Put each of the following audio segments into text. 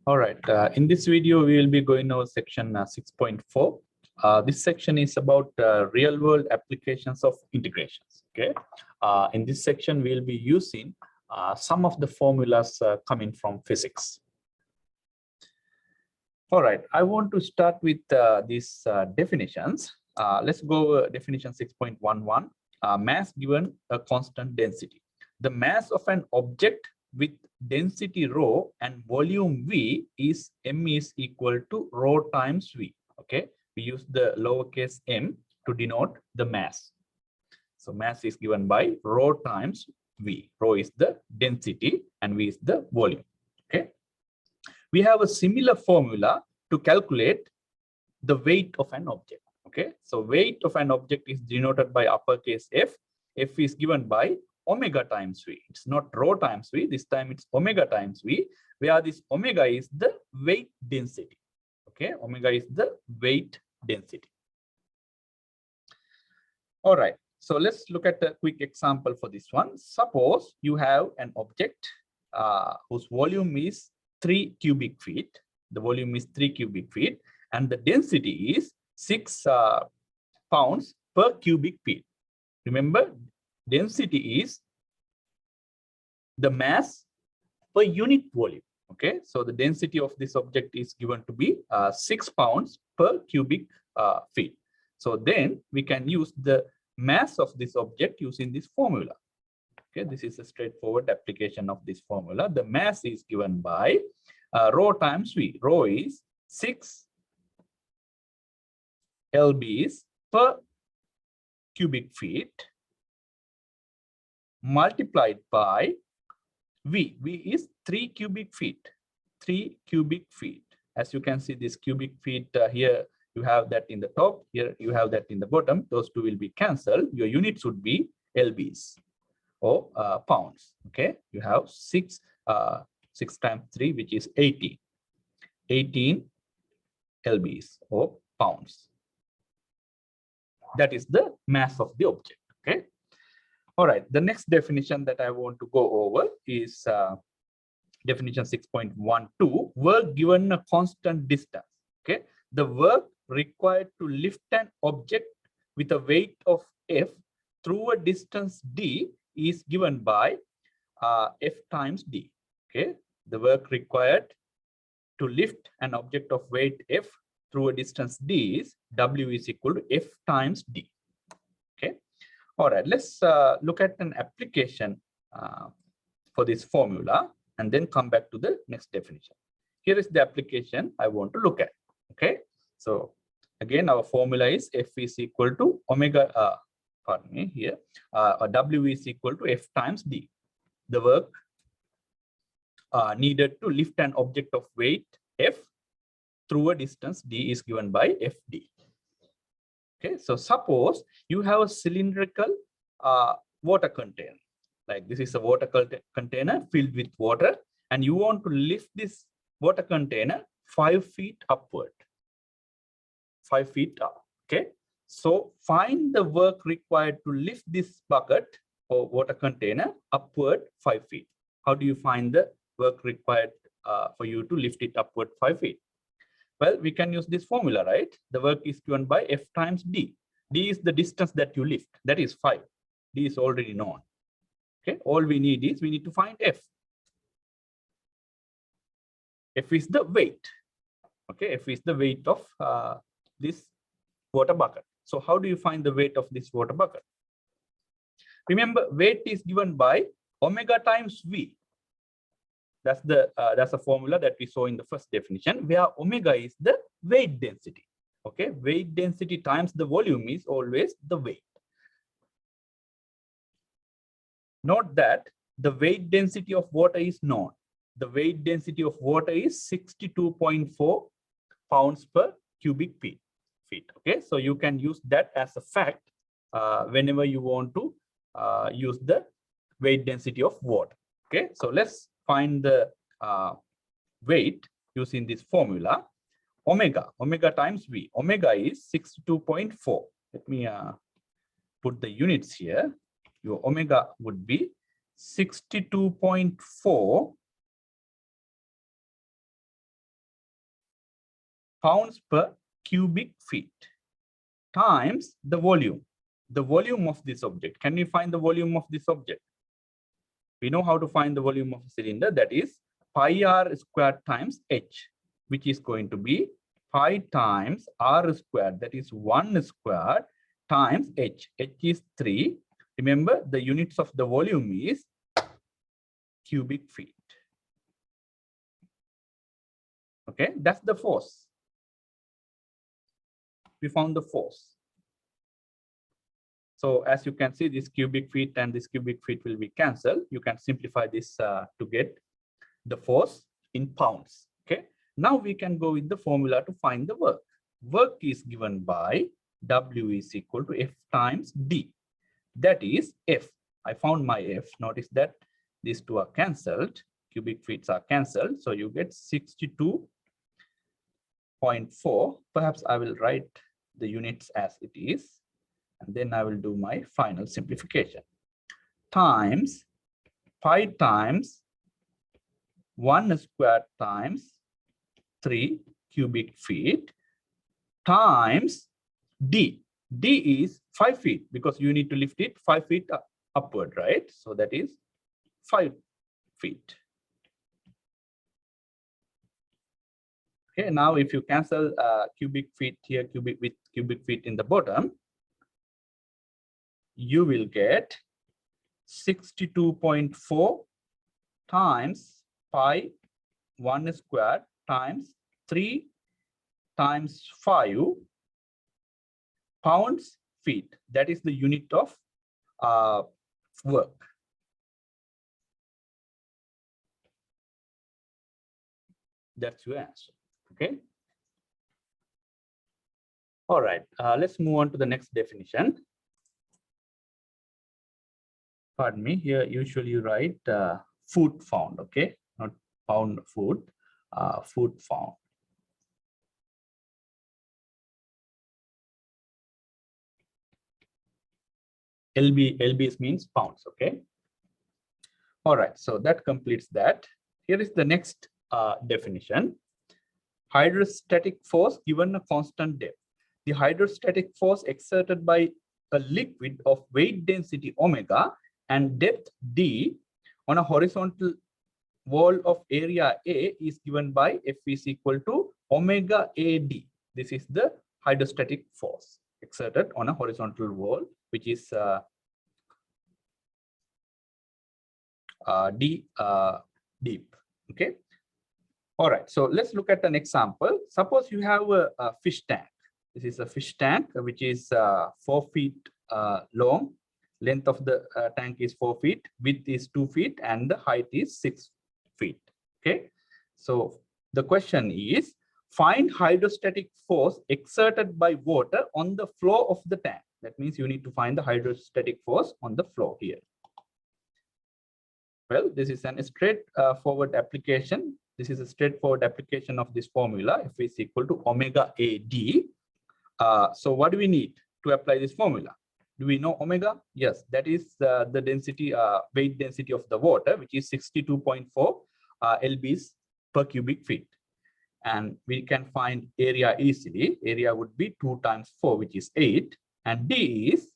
All right. In this video, we will be going over section 6.4. This section is about real-world applications of integrations. Okay. In this section, we will be using some of the formulas coming from physics. All right. I want to start with these definitions. Let's go over definition 6.11. Mass given a constant density. The mass of an object with density rho and volume v is m is equal to rho times v. Okay, we use the lowercase m to denote the mass. So mass is given by rho times v. Rho is the density and v is the volume. Okay, we have a similar formula to calculate the weight of an object. Okay, so weight of an object is denoted by uppercase f. F is given by omega times v. It's not rho times v. This time it's omega times v, where this omega is the weight density. Okay, omega is the weight density. All right, so let's look at a quick example for this one. Suppose you have an object whose volume is 3 cubic feet. The volume is 3 cubic feet, and the density is 6 pounds per cubic feet. Remember, density is the mass per unit volume. Okay, so the density of this object is given to be 6 pounds per cubic feet. So then we can use the mass of this object using this formula. Okay, this is a straightforward application of this formula. The mass is given by rho times v. Rho is 6 lbs per cubic feet multiplied by v. V is 3 cubic feet. 3 cubic feet. As you can see, this cubic feet here, you have that in the top. Here you have that in the bottom. Those two will be cancelled. Your units would be lbs or pounds. Okay, you have 6 times 3, which is 18. 18 lbs or pounds. That is the mass of the object. Okay. All right. The next definition that I want to go over is definition 6.12. Work given a constant distance. Okay. The work required to lift an object with a weight of F through a distance d is given by F times d. Okay. The work required to lift an object of weight F through a distance d is W is equal to F times d. Okay. All right. Let's look at an application for this formula and then come back to the next definition. Here is the application I want to look at. Okay. So again, our formula is F is equal to omega, pardon me, here, W is equal to F times d. The work needed to lift an object of weight F through a distance d is given by Fd. Okay, so suppose you have a cylindrical water container. Like this is a water container filled with water, and you want to lift this water container 5 feet upward. 5 feet up. Okay, so find the work required to lift this bucket or water container upward 5 feet. How do you find the work required for you to lift it upward 5 feet? Well, we can use this formula, right? The work is given by F times d. D is the distance that you lift. That is 5. D is already known. Okay, all we need is we need to find F. F is the weight. Okay, F is the weight of this water bucket. So how do you find the weight of this water bucket? Remember, weight is given by omega times v. That's a formula that we saw in the first definition, where omega is the weight density. Okay, weight density times the volume is always the weight. Note that the weight density of water is known. The weight density of water is 62.4 pounds per cubic feet. Okay, so you can use that as a fact whenever you want to use the weight density of water. Okay, so let's find the weight using this formula. Omega times v. Omega is 62.4. Let me put the units here. Your omega would be 62.4 pounds per cubic feet times the volume of this object. Can you find the volume of this object? We know how to find the volume of a cylinder, that is pi r squared times h, which is going to be pi times r squared, that is 1 squared times h. H is 3. Remember, the units of the volume is cubic feet. Okay, that's the force. We found the force. So as you can see, this cubic feet and this cubic feet will be cancelled. You can simplify this to get the force in pounds. Okay, now we can go with the formula to find the work. Work is given by W is equal to F times D. That is F. I found my F. Notice that these two are cancelled. Cubic feet are cancelled. So you get 62.4. Perhaps I will write the units as it is. And then I will do my final simplification. Times pi times 1 squared times 3 cubic feet times D. D is 5 feet because you need to lift it 5 feet upward, right? So that is 5 feet. Okay, now if you cancel cubic feet here, cubic with cubic feet in the bottom, you will get 62.4 times pi 1 squared times 3 times 5 pounds feet. That is the unit of work. That's your answer. Okay. All right. Let's move on to the next definition. Pardon me. Here, usually you write food found. Okay, not pound food. Food found. LBs means pounds. Okay. All right. So that completes that. Here is the next definition. Hydrostatic force given a constant depth. The hydrostatic force exerted by a liquid of weight density omega and depth d on a horizontal wall of area A is given by F is equal to omega AD. This is the hydrostatic force exerted on a horizontal wall, which is deep. Okay. All right. So let's look at an example. Suppose you have a fish tank. This is a fish tank, which is 4 feet long. Length of the tank is 4 feet, width is 2 feet, and the height is 6 feet. Okay. So the question is, find hydrostatic force exerted by water on the floor of the tank. That means you need to find the hydrostatic force on the floor here. Well, this is a straightforward application. This is a straightforward application of this formula. F is equal to omega AD. So what do we need to apply this formula? Do we know omega? Yes, that is the density, weight density of the water, which is 62.4 lbs per cubic feet. And we can find area easily. Area would be 2 times 4, which is 8. And D is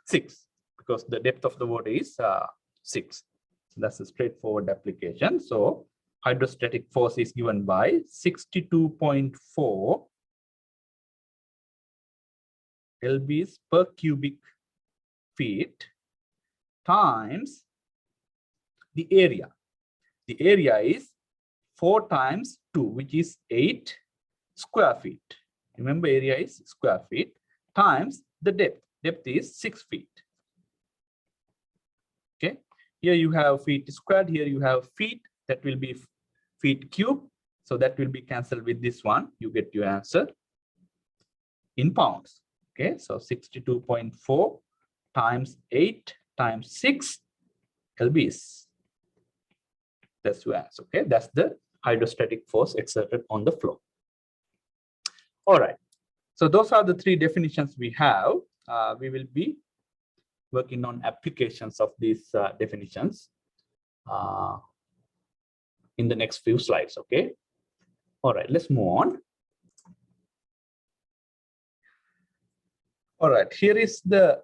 6, because the depth of the water is 6. So that's a straightforward application. So hydrostatic force is given by 62.4 lbs per cubic feet times the area. The area is 4 times 2, which is 8 square feet. Remember, area is square feet times the depth. Depth is 6 feet. Okay. Here you have feet squared. Here you have feet. That will be feet cube. So that will be cancelled with this one. You get your answer in pounds. Okay. So 62.4 times 8 times 6 lbs. That's your answer. Okay. That's the hydrostatic force exerted on the floor. All right. So those are the 3 definitions we have. We will be working on applications of these definitions in the next few slides. Okay. All right. Let's move on. All right, here is the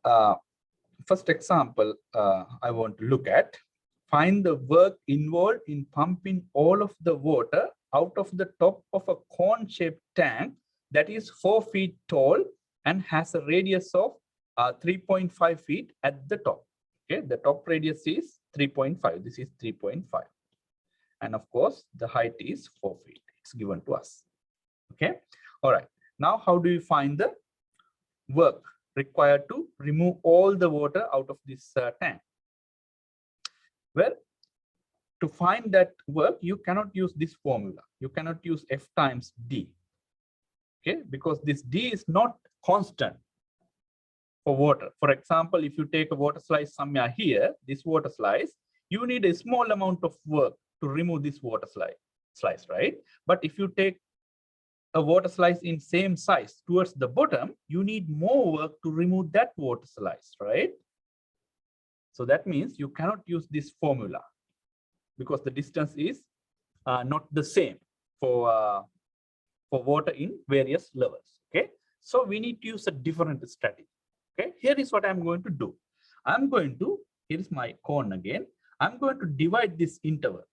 first example I want to look at. Find the work involved in pumping all of the water out of the top of a cone-shaped tank that is 4 feet tall and has a radius of 3.5 feet at the top. Okay, the top radius is 3.5. This is 3.5. And of course, the height is 4 feet. It's given to us. Okay, all right. Now, how do you find the work required to remove all the water out of this tank? Well, to find that work, you cannot use this formula. You cannot use F times D. Okay, because this D is not constant for water. For example, if you take a water slice somewhere here, this water slice, you need a small amount of work to remove this water slice, right? But if you take a water slice in same size towards the bottom, you need more work to remove that water slice, right? So that means you cannot use this formula because the distance is not the same for water in various levels. Okay, so we need to use a different strategy. Okay, here is what I'm going to do. Here is my cone again. I'm going to divide this interval,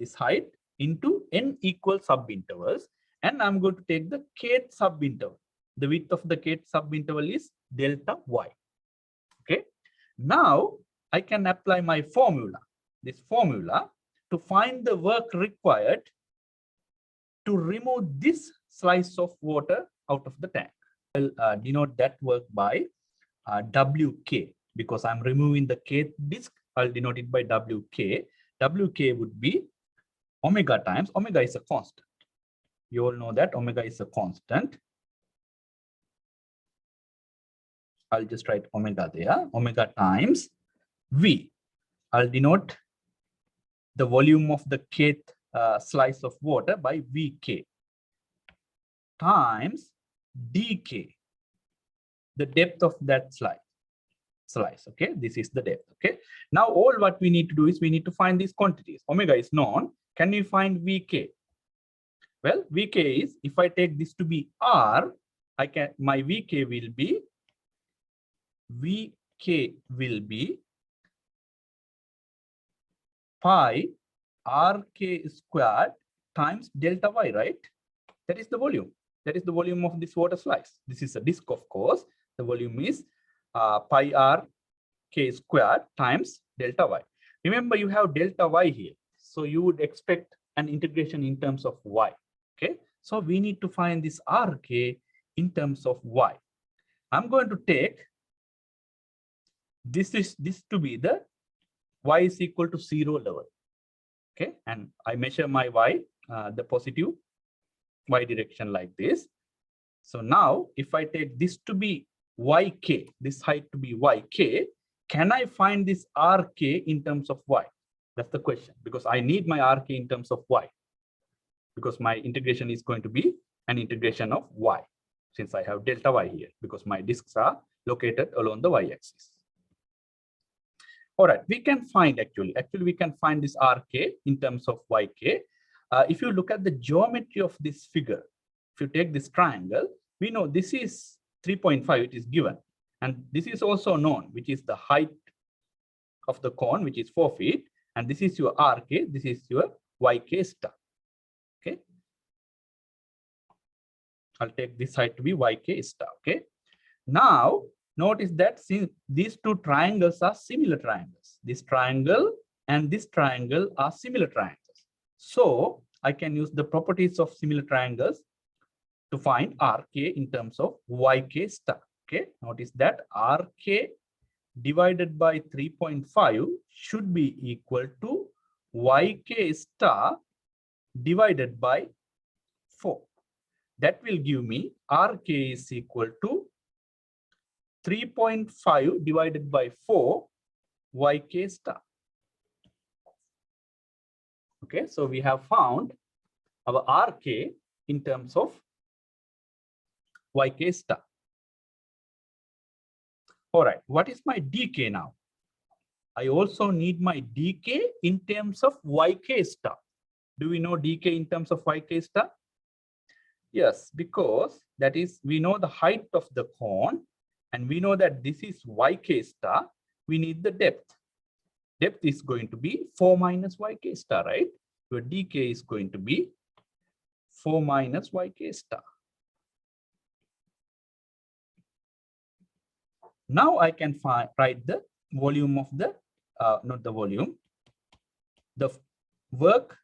this height, into n equal subintervals, and I'm going to take the kth subinterval. The width of the kth subinterval is delta y. Okay, now I can apply my formula, this formula, to find the work required to remove this slice of water out of the tank. I'll denote that work by WK, because I'm removing the kth disk. I'll denote it by WK. WK would be omega times, omega is a constant. You all know that omega is a constant. I'll just write omega there, omega times V. I'll denote the volume of the kth slice of water by Vk times dk, the depth of that slice. Okay, this is the depth. Okay, now all what we need to do is we need to find these quantities. Omega is known. Can we find Vk? Well, Vk is, if I take this to be R, my Vk will be pi Rk squared times delta y, right? That is the volume. That is the volume of this water slice. This is a disk, of course. The volume is pi Rk squared times delta y. Remember, you have delta y here. So you would expect an integration in terms of y. Okay, so we need to find this Rk in terms of y. I'm going to take this to be the y is equal to 0 level. Okay, and I measure my y, the positive y direction like this. So now if I take this to be yk, this height to be yk, can I find this Rk in terms of y? That's the question, because I need my Rk in terms of y, because my integration is going to be an integration of y, since I have delta y here, because my disks are located along the y-axis. All right, we can find actually we can find this Rk in terms of yk. If you look at the geometry of this figure, if you take this triangle, we know this is 3.5, it is given. And this is also known, which is the height of the cone, which is 4 feet. And this is your Rk, this is your yk star. Okay. I'll take this height to be yk star. Okay. Now, notice that since these two triangles are similar triangles, this triangle and this triangle are similar triangles. So I can use the properties of similar triangles to find Rk in terms of yk star. Okay, notice that Rk divided by 3.5 should be equal to yk star divided by 4. That will give me Rk is equal to 3.5 divided by 4 yk star. Okay, so we have found our Rk in terms of yk star. All right, what is my dk now? I also need my dk in terms of yk star. Do we know dk in terms of yk star? Yes, because that is, we know the height of the cone And we know that this is yk star. We need the depth. Depth is going to be 4 minus yk star, right? Your dk is going to be 4 minus yk star. Now I can write the volume of the, not the volume, the work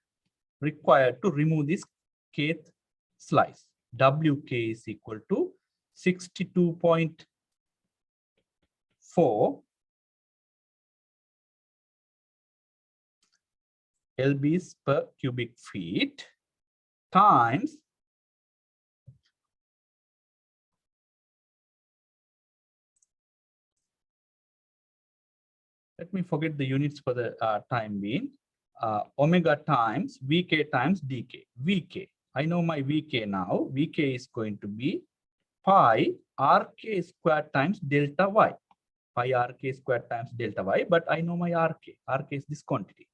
required to remove this kth slice. Wk is equal to 62.4 lbs per cubic feet times let me forget the units for the time being. Omega times Vk times dk. Vk, I know my Vk now. Vk is going to be pi rk squared times delta y. Pi rk squared times delta y, but I know my rk. Rk is this quantity.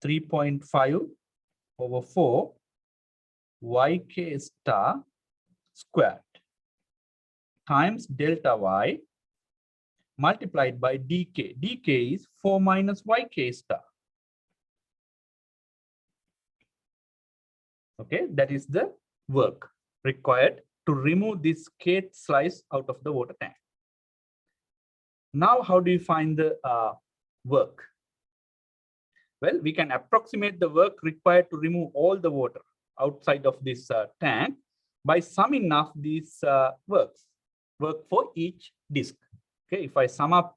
3.5 over 4 yk star squared times delta y multiplied by dk. dk is 4 minus yk star. Okay, that is the work required to remove this kth slice out of the water tank. Now, how do you find the work? Well, we can approximate the work required to remove all the water outside of this tank by summing up these work for each disk. Okay, if I sum up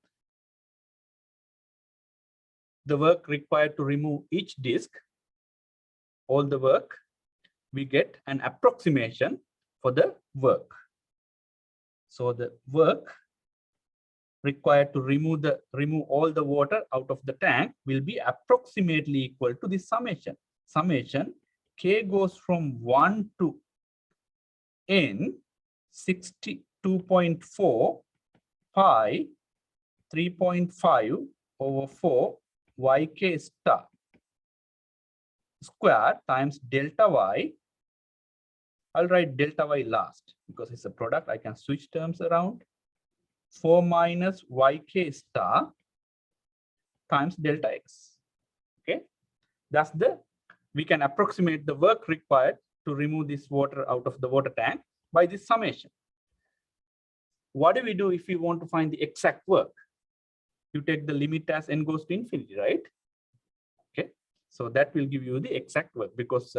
the work required to remove each disk, all the work, we get an approximation for the work. So the work required to remove all the water out of the tank will be approximately equal to this summation. Summation k goes from 1 to n 62.4 pi 3.5 over 4 yk star square times delta y. I'll write delta y last because it's a product. I can switch terms around. 4 minus yk star times delta x. Okay, that's we can approximate the work required to remove this water out of the water tank by this summation. What do we do if we want to find the exact work? You take the limit as n goes to infinity, right? Okay, so that will give you the exact work because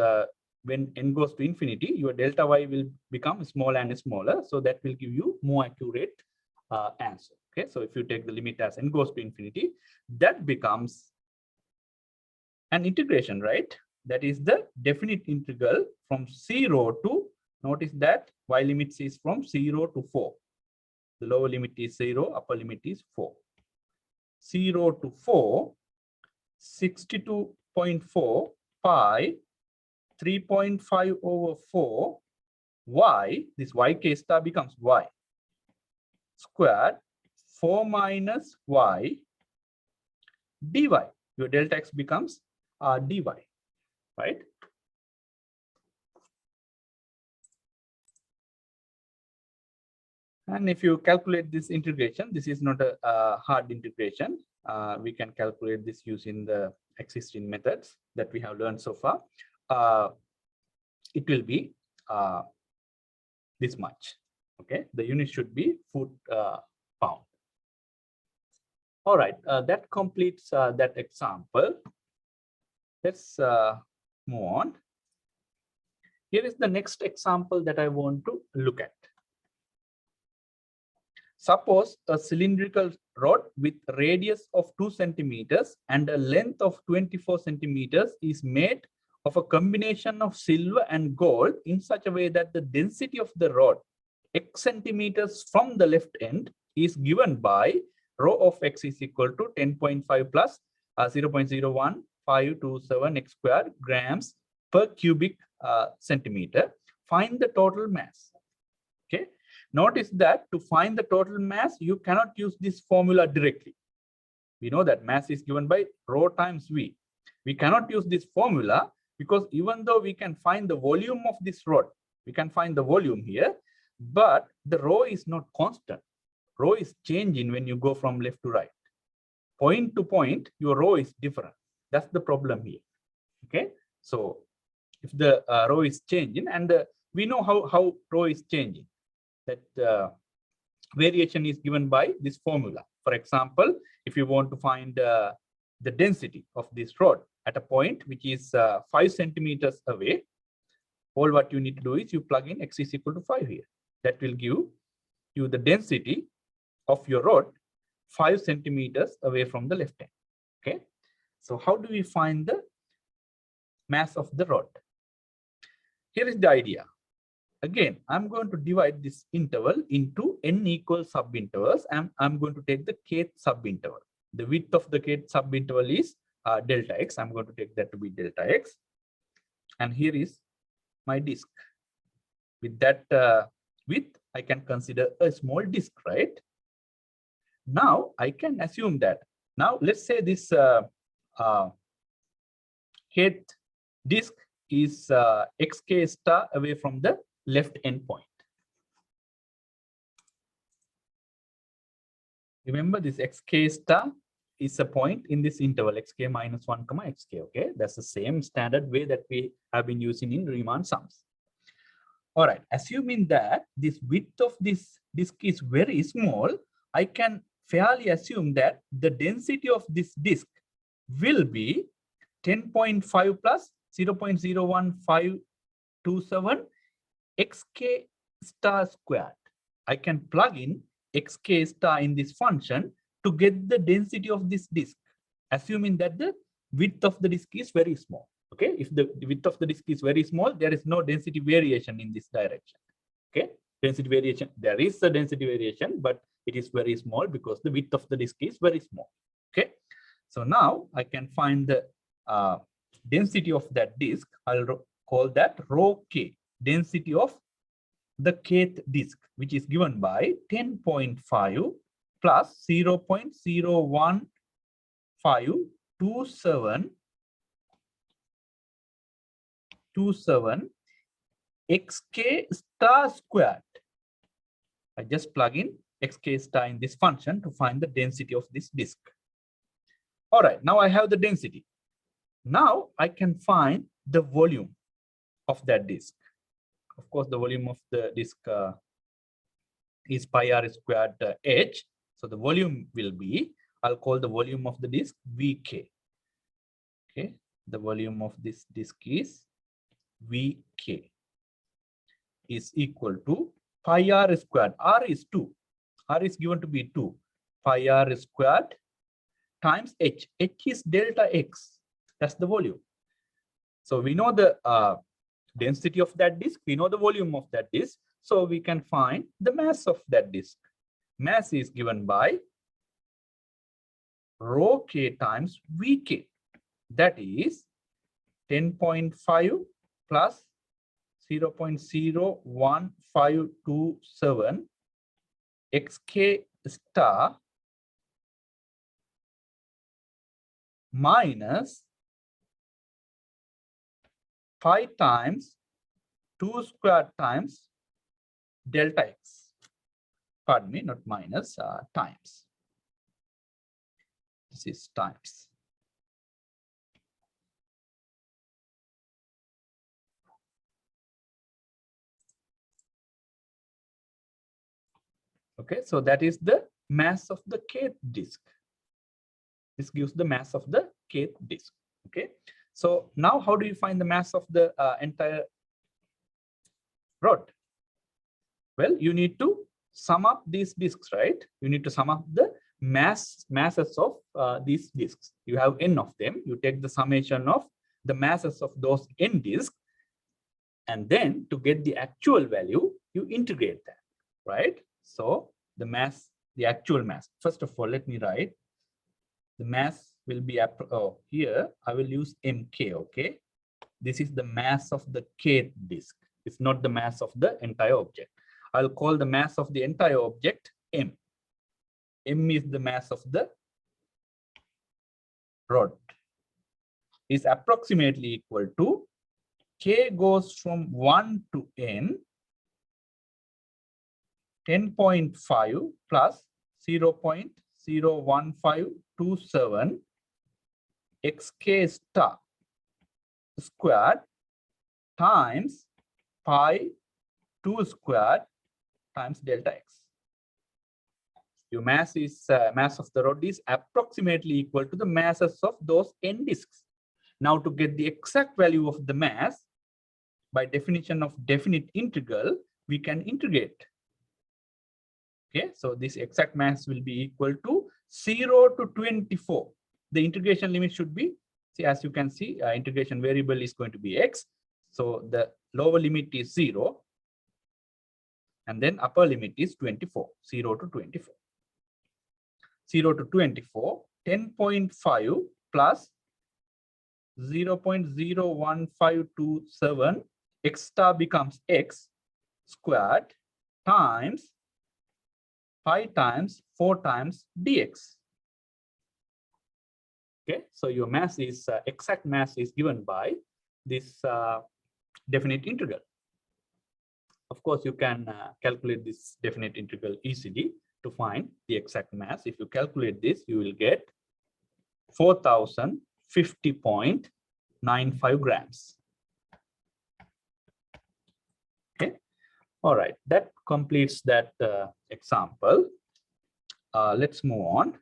when n goes to infinity, your delta y will become smaller and smaller. So that will give you more accurate answer. Okay, so if you take the limit as n goes to infinity, that becomes an integration, right? That is the definite integral from 0 to, notice that y limit is from 0 to 4. The lower limit is 0, upper limit is 4. 0 to 4, 62.4 pi 3.5 over 4 y, this yk star becomes y squared 4 minus y dy. Your delta x becomes dy, right? And if you calculate this integration, this is not a hard integration. We can calculate this using the existing methods that we have learned so far. It will be this much. Okay, the unit should be foot pound. All right, that completes that example. Let's move on. Here is the next example that I want to look at. Suppose a cylindrical rod with radius of 2 centimeters and a length of 24 centimeters is made of a combination of silver and gold in such a way that the density of the rod x centimeters from the left end is given by rho of x is equal to 10.5 plus 0.01527 x squared grams per cubic centimeter. Find the total mass. Okay. Notice that to find the total mass, you cannot use this formula directly. We know that mass is given by rho times V. We cannot use this formula because even though we can find the volume of this rod, we can find the volume here, but the rho is not constant. Rho is changing when you go from left to right. Point to point, your rho is different. That's the problem here. Okay, so if the rho is changing, and we know how rho is changing, that variation is given by this formula. For example, if you want to find the density of this rod at a point which is 5 centimeters away, all what you need to do is you plug in x is equal to 5 here. That will give you the density of your rod 5 centimeters away from the left end. Okay, so how do we find the mass of the rod? Here is the idea. Again, I'm going to divide this interval into n equal subintervals, and I'm going to take the kth subinterval. The width of the kth subinterval is delta x. I'm going to take that to be delta x. And here is my disk. With that width, I can consider a small disk, right? Now I can assume that. Now let's say this kth disk is xk star away from the left end point. Remember, this xk star is a point in this interval xk minus 1 comma xk. Okay, that's the same standard way that we have been using in Riemann sums. All right, assuming that this width of this disk is very small, I can fairly assume that the density of this disk will be 10.5 plus 0.01527 xk star squared. I can plug in xk star in this function to get the density of this disk, assuming that the width of the disk is very small. Okay, if the width of the disk is very small, there is no density variation in this direction. Okay, density variation, there is a density variation, but it is very small because the width of the disk is very small. Okay, so now I can find the density of that disk. I'll call that rho k, density of the kth disk, which is given by 10.5 plus 0.01527 xk star squared. I just plug in xk star in this function to find the density of this disk. All right, now I have the density. Now I can find the volume of that disk. Of course, the volume of the disk is pi r squared h. So the volume will be, I'll call the volume of the disk Vk. Okay, the volume of this disk is Vk is equal to pi r squared. R is 2. R is given to be 2. Pi r squared times h. H is delta x. That's the volume. So we know the density of that disk. We know the volume of that disk. So we can find the mass of that disk. Mass is given by rho k times Vk. That is 10.5 plus 0.01527 xk star minus 5 times 2 squared times delta x. Pardon me, not minus, times. This is times. Okay, so that is the mass of the kth disk. This gives the mass of the kth disk. Okay, so now how do you find the mass of the entire rod? Well, you need to sum up these disks, right? You need to sum up the masses of these disks. You have n of them. You take the summation of the masses of those n disks, and then to get the actual value, you integrate that, right? So the mass, the actual mass. First of all, let me write. The mass will be, here I will use mk, okay? This is the mass of the kth disk. It's not the mass of the entire object. I'll call the mass of the entire object m. M is the mass of the rod. Is approximately equal to k goes from 1 to n 10.5 plus 0.01527 xk star squared times pi 2 squared times delta x. Your mass of the rod is approximately equal to the masses of those n disks. Now to get the exact value of the mass, by definition of definite integral, we can integrate. Okay, so this exact mass will be equal to 0 to 24. The integration limit should be, see, as you can see, integration variable is going to be x. So the lower limit is 0. And then upper limit is 24, 0 to 24. 0 to 24, 10.5 plus 0.01527 x star becomes x squared times pi times 4 times dx. Okay, so your mass is exact mass is given by this definite integral. Of course, you can calculate this definite integral easily to find the exact mass. If you calculate this, you will get 4050.95 grams. Okay, all right, that completes that example. Let's move on.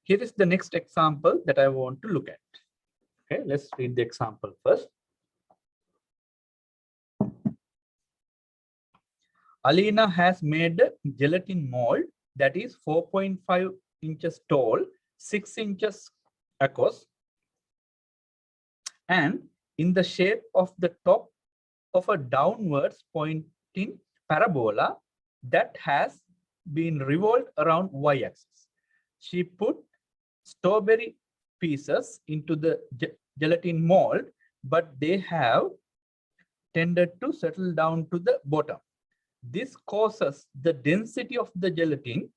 Here is the next example that I want to look at. Okay, let's read the example first. Alina has made a gelatin mold that is 4.5 inches tall, 6 inches across, and in the shape of the top of a downwards pointing parabola that has been revolved around y-axis. She put strawberry pieces into the gelatin mold, but they have tended to settle down to the bottom. This causes the density of the gelatin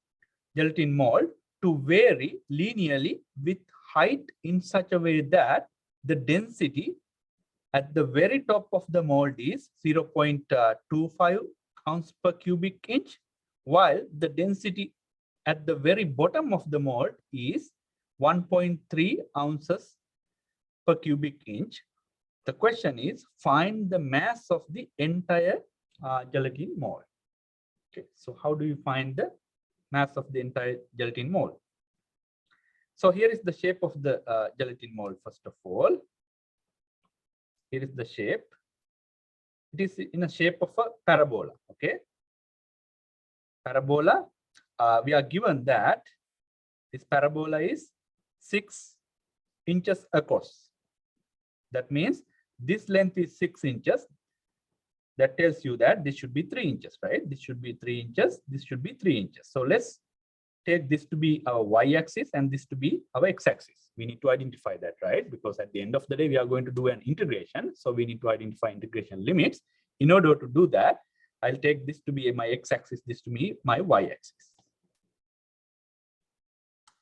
mold to vary linearly with height in such a way that the density at the very top of the mold is 0.25 ounce per cubic inch, while the density at the very bottom of the mold is 1.3 ounces per cubic inch. The question is, find the mass of the entire gelatin mold. Okay, so how do you find the mass of the entire gelatin mold? So here is the shape of the gelatin mold. First of all, here is the shape. It is in a shape of a parabola. Okay, parabola. We are given that this parabola is 6 inches across. That means this length is 6 inches. That tells you that this should be 3 inches, right? This should be 3 inches. This should be 3 inches. So let's take this to be our y-axis and this to be our x-axis. We need to identify that, right? Because at the end of the day, we are going to do an integration. So we need to identify integration limits. In order to do that, I'll take this to be my x-axis, this to be my y-axis.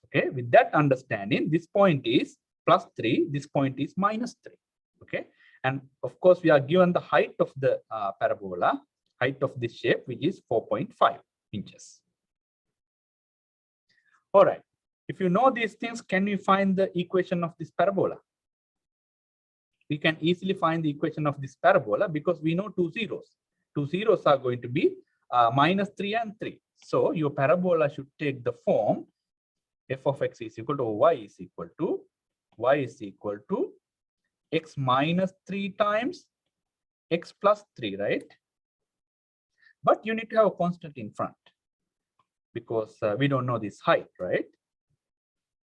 Okay, with that understanding, this point is +3, this point is -3. Okay, and of course, we are given the height of the parabola, height of this shape, which is 4.5 inches. All right, if you know these things, can you find the equation of this parabola? We can easily find the equation of this parabola because we know two zeros. Two zeros are going to be -3 and 3. So your parabola should take the form f of x is equal to y is equal to x minus 3 times x plus 3, right? But you need to have a constant in front because we don't know this height, right?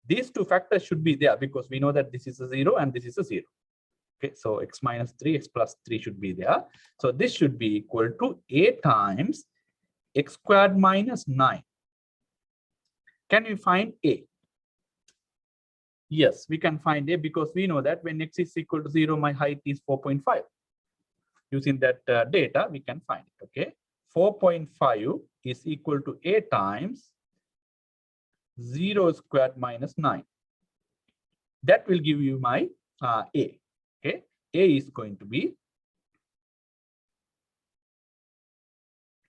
These two factors should be there because we know that this is a 0 and this is a 0. Okay, so x minus 3, x plus 3 should be there. So this should be equal to a times x squared minus 9. Can we find a? Yes, we can find a because we know that when x is equal to 0, my height is 4.5. Using that data, we can find it, okay? 4.5 is equal to a times 0 squared minus 9. That will give you my a, okay? A is going to be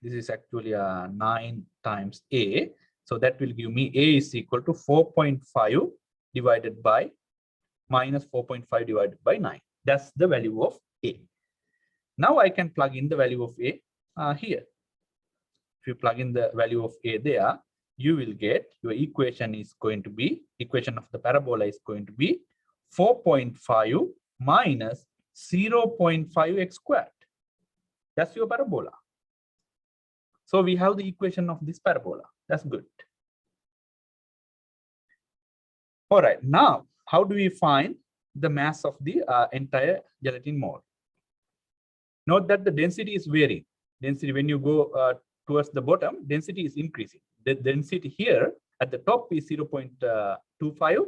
This is actually 9 times A. So that will give me A is equal to 4.5 divided by minus 4.5 divided by 9. That's the value of A. Now I can plug in the value of A here. If you plug in the value of A there, you will get your equation is going to be, equation of the parabola is going to be 4.5 minus 0.5 x squared. That's your parabola. So we have the equation of this parabola. That's good. All right, now how do we find the mass of the entire gelatin mold? Note that the density is varying. Density, when you go towards the bottom, density is increasing. The density here at the top is 0.25.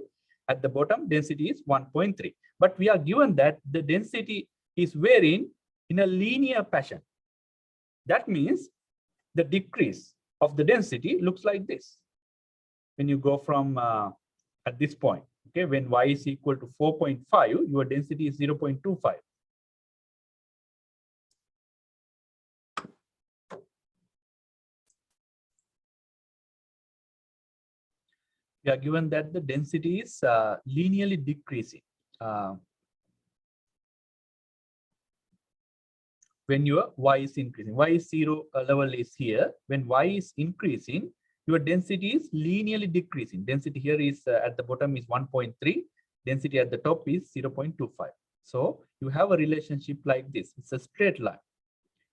At the bottom, density is 1.3. But we are given that the density is varying in a linear fashion. That means the decrease of the density looks like this. When you go from at this point, okay, when y is equal to 4.5, your density is 0.25. We are given that the density is linearly decreasing. When your y is increasing, y is 0 level is here. When y is increasing, your density is linearly decreasing. Density here is at the bottom is 1.3. Density at the top is 0.25. So you have a relationship like this. It's a straight line.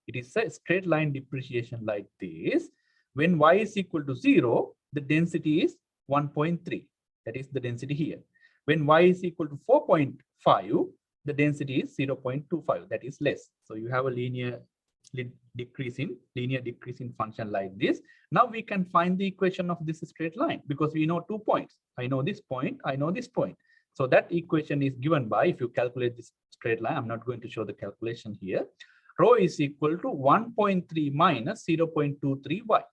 It is a straight line depreciation like this. When y is equal to 0, the density is 1.3. That is the density here. When y is equal to 4.5, the density is 0.25. That is less. So you have a linear decreasing function like this. Now we can find the equation of this straight line because we know 2 points. I know this point, I know this point. So that equation is given by, if you calculate this straight line, I'm not going to show the calculation here. Rho is equal to 1.3 minus 0.23y.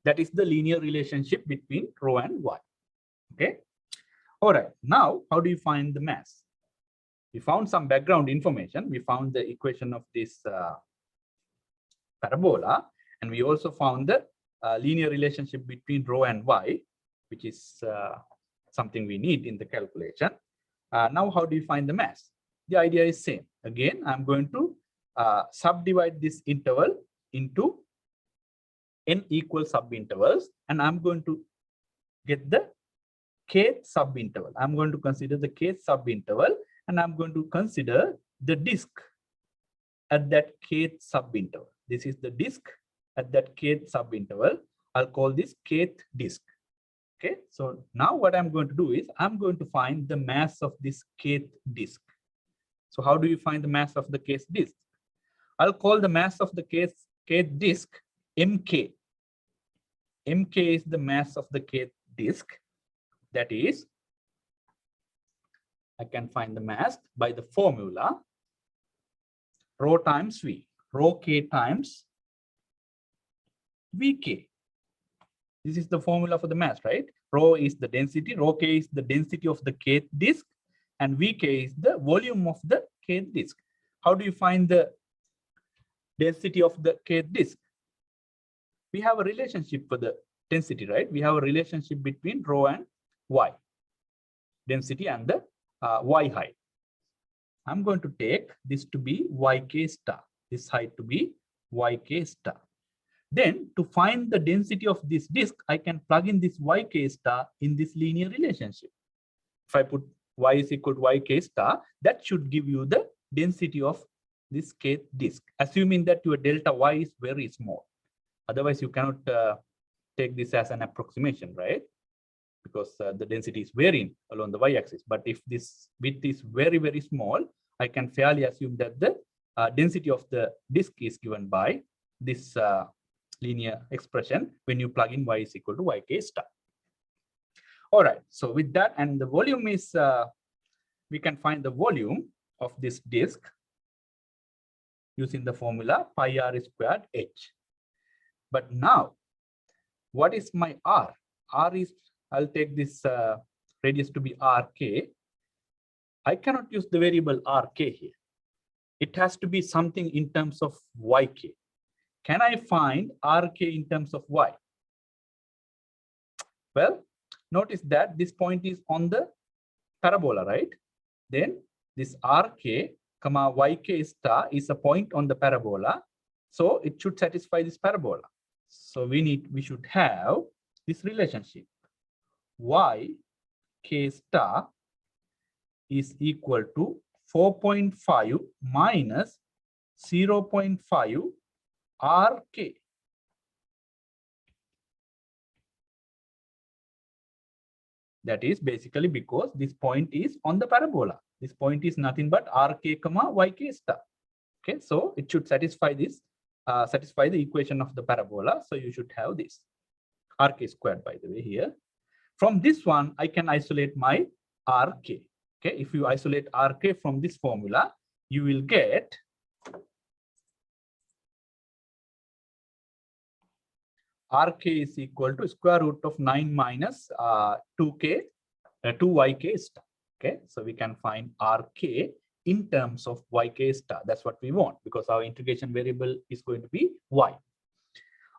That is the linear relationship between rho and y. Okay. All right. Now, how do you find the mass? We found some background information. We found the equation of this parabola, and we also found the linear relationship between rho and y, which is something we need in the calculation. Now, how do you find the mass? The idea is same. Again, I'm going to subdivide this interval into n equal subintervals, and I'm going to get the kth subinterval. I'm going to consider the kth subinterval, and I'm going to consider the disk at that kth subinterval. This is the disk at that kth subinterval. I'll call this kth disk. Okay, so now what I'm going to do is I'm going to find the mass of this kth disk. So how do you find the mass of the kth disk? I'll call the mass of the kth disk mk. Mk is the mass of the kth disk. That is, I can find the mass by the formula rho times v, rho k times vk. This is the formula for the mass, right? Rho is the density, rho k is the density of the kth disk, and vk is the volume of the kth disk. How do you find the density of the kth disk? We have a relationship for the density, right? We have a relationship between rho and y, density and the y height. I'm going to take this to be yk star, this height to be yk star. Then to find the density of this disk, I can plug in this yk star in this linear relationship. If I put y is equal to yk star, that should give you the density of this kth disk, assuming that your delta y is very small. Otherwise, you cannot take this as an approximation, right? Because the density is varying along the y-axis. But if this width is very, very small, I can fairly assume that the density of the disk is given by this linear expression when you plug in y is equal to yk star. All right, so with that, and the volume is, we can find the volume of this disk using the formula pi r squared h. But now, what is my r? R is, I'll take this radius to be rk. I cannot use the variable rk here. It has to be something in terms of yk. can I find RK in terms of Y? Well, notice that this point is on the parabola, right? Then this RK, comma YK star is a point on the parabola. So it should satisfy this parabola. So we should have this relationship. YK star is equal to 4.5 minus 0.5 RK. That is basically because this point is on the parabola. This point is nothing but RK comma YK star. Okay, so it should satisfy this, satisfy the equation of the parabola. So you should have this RK squared, by the way, here. From this one, I can isolate my RK. Okay, if you isolate RK from this formula, you will get RK is equal to square root of 9 minus 2YK star. Okay, so we can find RK in terms of YK star. That's what we want because our integration variable is going to be Y.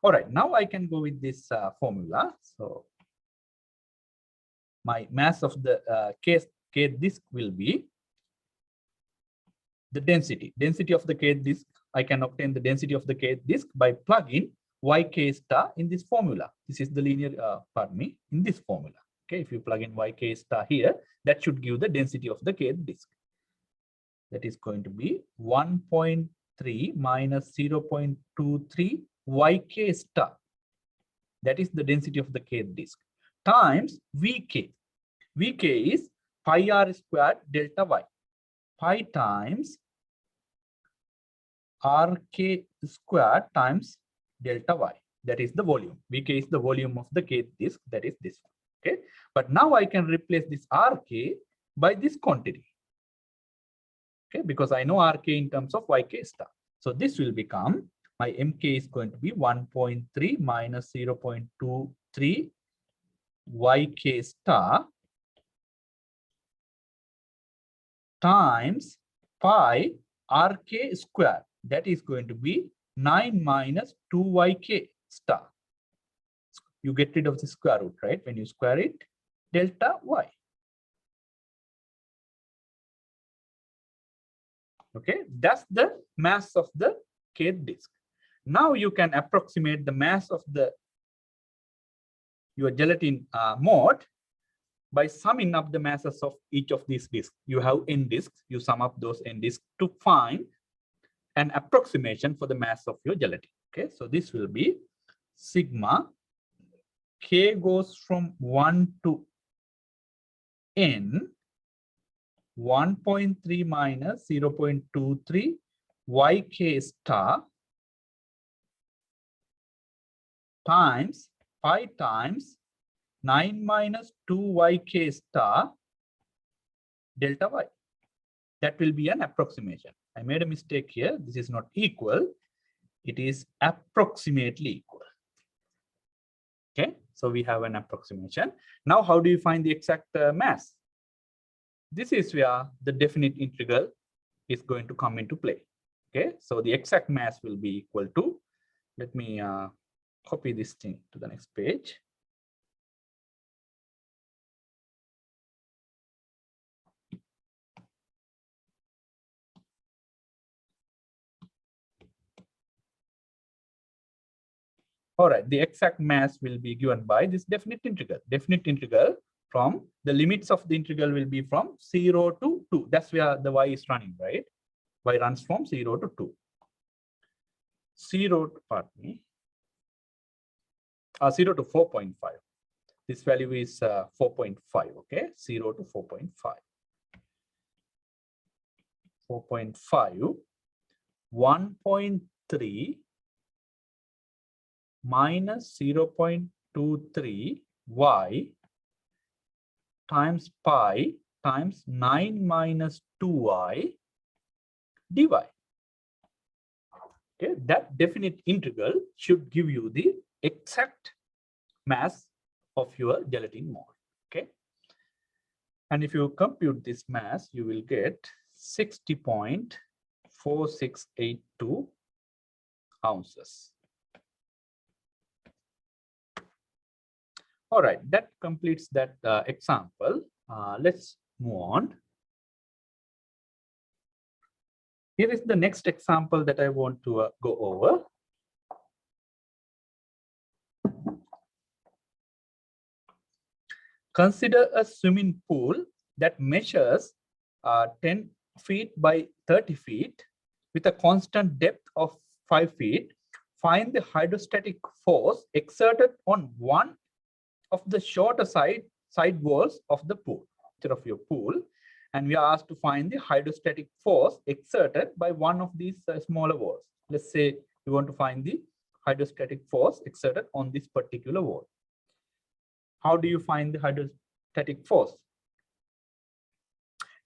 All right, now I can go with this formula. So my mass of the K disk will be the density of the K disk. I can obtain the density of the K disk by plugging YK star in this formula. This is the linear, in this formula. Okay, if you plug in YK star here, that should give the density of the K disk. That is going to be 1.3 minus 0.23 YK star. That is the density of the K disk times VK. VK is pi r squared delta Y. Pi times RK squared times delta Y. That is the volume. VK is the volume of the K disk. That is this one. Okay. But now I can replace this RK by this quantity. Okay. Because I know RK in terms of YK star. So this will become, my MK is going to be 1.3 minus 0.23 YK star times pi RK square. That is going to be 9 minus 2YK star. You get rid of the square root, right? When you square it, delta Y. Okay, that's the mass of the K disk. Now you can approximate the mass of your gelatin mode by summing up the masses of each of these disks. You have n disks, you sum up those n disks to find an approximation for the mass of your gelatin. Okay, so this will be sigma K goes from 1 to n 1.3 minus 0.23 YK star times pi times 9 minus 2 YK star delta Y. That will be an approximation. I made a mistake here. This is not equal. It is approximately equal. Okay, so we have an approximation. Now, how do you find the exact mass? This is where the definite integral is going to come into play. Okay, so the exact mass will be equal to, let me copy this thing to the next page. All right, the exact mass will be given by this definite integral. Definite integral from the limits of the integral will be from 0 to 2. That's where the Y is running, right? Y runs from 0 to 2. 0 to, pardon me, 0 to 4.5. This value is 4.5, okay? 0 to 4.5. 4.5, 1.3 minus 0.23 Y times pi times 9 minus 2Y dy. Okay, that definite integral should give you the exact mass of your gelatin mole. Okay, and if you compute this mass, you will get 60.4682 ounces. All right, that completes that example. Let's move on. Here is the next example that I want to go over. Consider a swimming pool that measures 10 feet by 30 feet with a constant depth of 5 feet. Find the hydrostatic force exerted on one of the shorter side walls of the pool, of your pool, and we are asked to find the hydrostatic force exerted by one of these smaller walls. Let's say you want to find the hydrostatic force exerted on this particular wall. How do you find the hydrostatic force?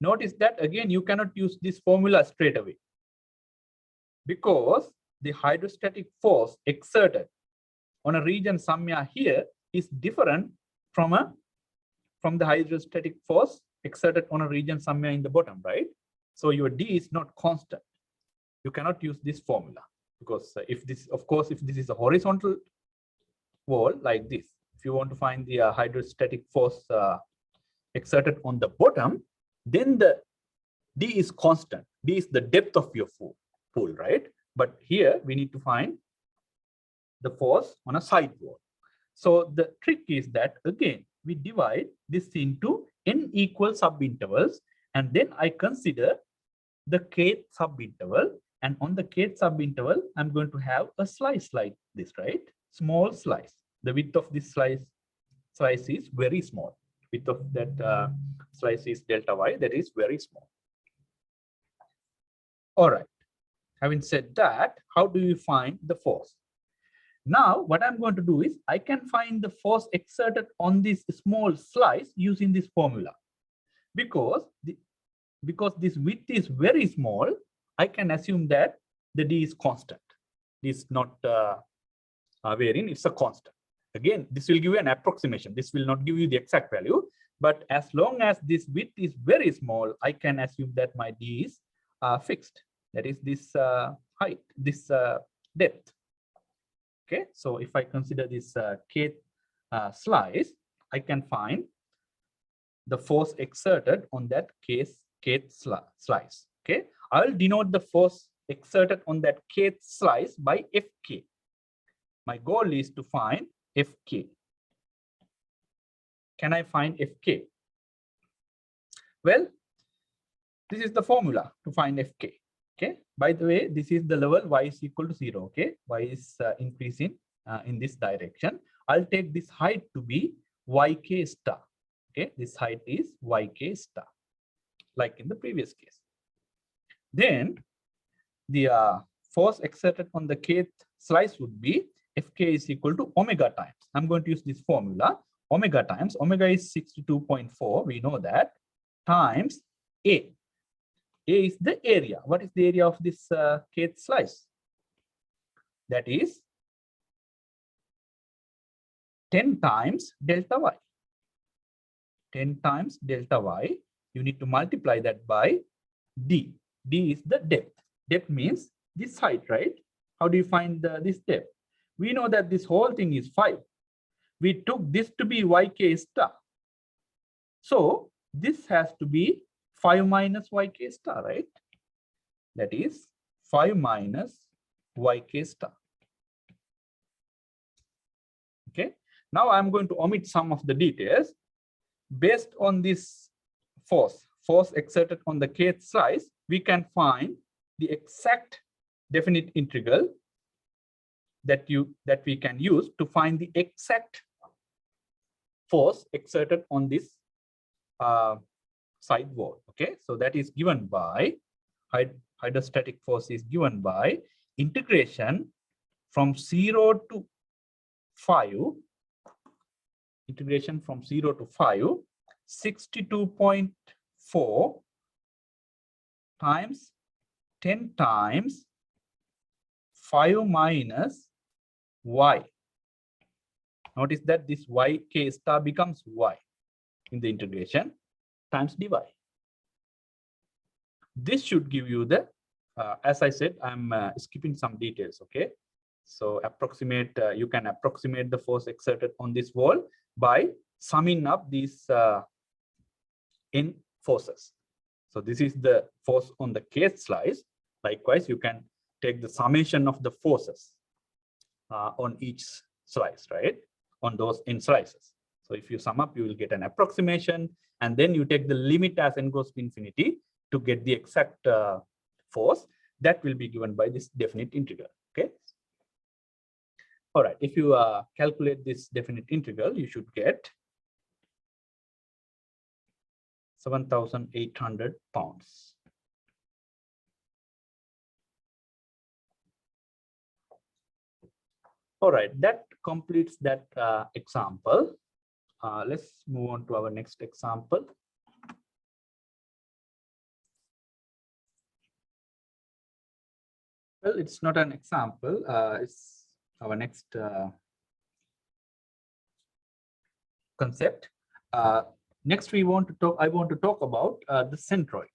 Notice that again, you cannot use this formula straight away because the hydrostatic force exerted on a region somewhere here is different from the hydrostatic force exerted on a region somewhere in the bottom, right? So your D is not constant. You cannot use this formula because if this, of course, if this is a horizontal wall like this, if you want to find the hydrostatic force exerted on the bottom, then the D is constant. D is the depth of your pool, right? But here we need to find the force on a side wall. So the trick is that, again, we divide this into n equal subintervals, and then I consider the kth subinterval, and on the kth subinterval, I'm going to have a slice like this, right? Small slice. The width of this slice is very small. Width of that slice is delta y, that is very small. All right. Having said that, how do you find the force? Now, what I'm going to do is I can find the force exerted on this small slice using this formula. Because this width is very small, I can assume that the D is constant. This is not varying, it's a constant. Again, this will give you an approximation. This will not give you the exact value. But as long as this width is very small, I can assume that my D is fixed. That is this height, this depth. Okay, so if I consider this kth slice, I can find the force exerted on that kth slice. Okay, I'll denote the force exerted on that kth slice by Fk. My goal is to find Fk. Can I find Fk? Well, this is the formula to find Fk. Okay, by the way, this is the level y is equal to 0. Okay, y is increasing in this direction. I'll take this height to be yk star. Okay, this height is yk star, like in the previous case. Then the force exerted on the kth slice would be Fk is equal to omega times. I'm going to use this formula. Omega times, omega is 62.4, we know that, times A. A is the area. What is the area of this kth slice? That is 10 times delta y. 10 times delta y. You need to multiply that by D. D is the depth. Depth means this height, right? How do you find this depth? We know that this whole thing is 5. We took this to be yk star. So this has to be 5 minus yk star, right? That is 5 minus yk star. Okay. Now I'm going to omit some of the details. Based on this force exerted on the kth slice, we can find the exact definite integral that we can use to find the exact force exerted on this side wall. Okay, so that is given by hydrostatic force is given by integration from 0 to 5. Integration from 0 to 5, 62.4 times 10 times 5 minus y. Notice that this yk star becomes y in the integration times dy. This should give you the, as I said, I'm skipping some details, okay? So you can approximate the force exerted on this wall by summing up these n forces. So this is the force on the kth slice. Likewise, you can take the summation of the forces on each slice, right? On those n slices. So if you sum up, you will get an approximation, and then you take the limit as n goes to infinity to get the exact force that will be given by this definite integral. Okay. All right. If you calculate this definite integral, you should get 7,800 pounds. All right, that completes that example. Let's move on to our next example. Well, it's not an example. It's our next concept. Next, I want to talk about the centroid.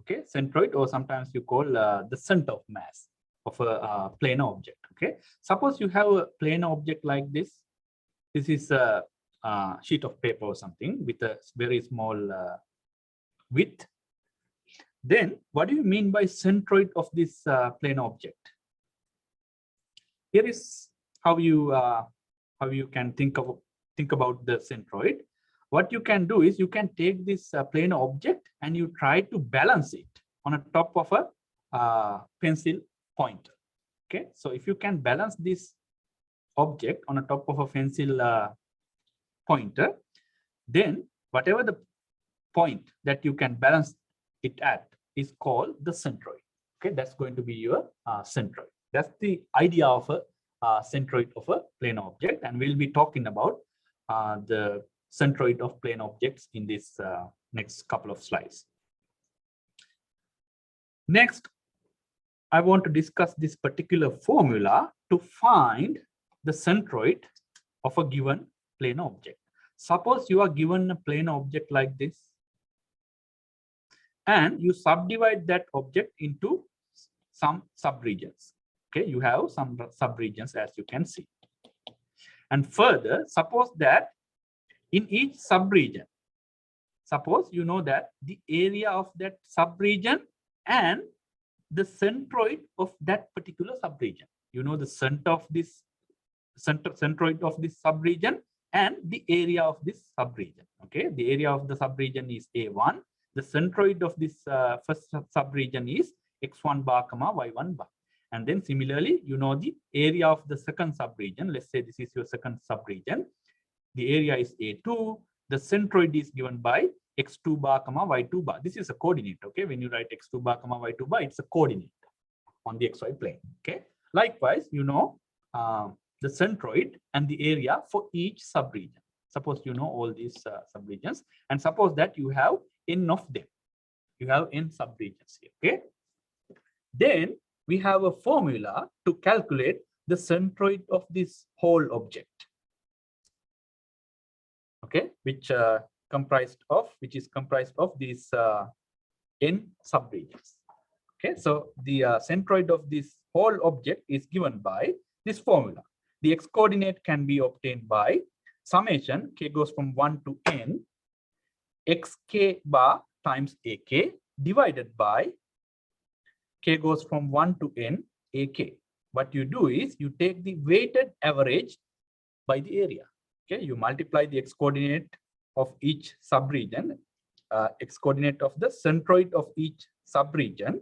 Okay, centroid, or sometimes you call the center of mass of a planar object. Okay, suppose you have a planar object like this. This is a sheet of paper or something with a very small width. Then, what do you mean by centroid of this planar object? Here is how you can think about the centroid. What you can do is you can take this planar object and you try to balance it on the top of a pencil pointer. Okay, so if you can balance this object on the top of a pencil pointer, then whatever the point that you can balance it at is called the centroid. Okay, that's going to be your centroid. That's the idea of a centroid of a planar object, and we'll be talking about the centroid of plane objects in this next couple of slides. Next, I want to discuss this particular formula to find the centroid of a given plane object. Suppose you are given a plane object like this, and you subdivide that object into some subregions. Okay, you have some subregions, as you can see. And further, suppose that in each subregion, suppose you know that the area of that subregion and the centroid of that particular subregion. You know the center of this centroid of this subregion and the area of this subregion. Okay, the area of the subregion is A1. The centroid of this first subregion is X1 bar, Y1 bar. And then similarly, you know the area of the second subregion. Let's say this is your second subregion. The area is A2. The centroid is given by X2 bar, Y2 bar. This is a coordinate. Okay, when you write X2 bar, Y2 bar, it's a coordinate on the XY plane. Okay. Likewise, you know the centroid and the area for each subregion. Suppose you know all these subregions, and suppose that you have n of them. You have n subregions here. Okay. Then we have a formula to calculate the centroid of this whole object. Okay, which is comprised of these n subregions. Okay, so the centroid of this whole object is given by this formula. The x coordinate can be obtained by summation k goes from 1 to n xk bar times ak divided by k goes from 1 to n ak. What you do is you take the weighted average by the area. Okay, you multiply the x coordinate of each subregion, x coordinate of the centroid of each subregion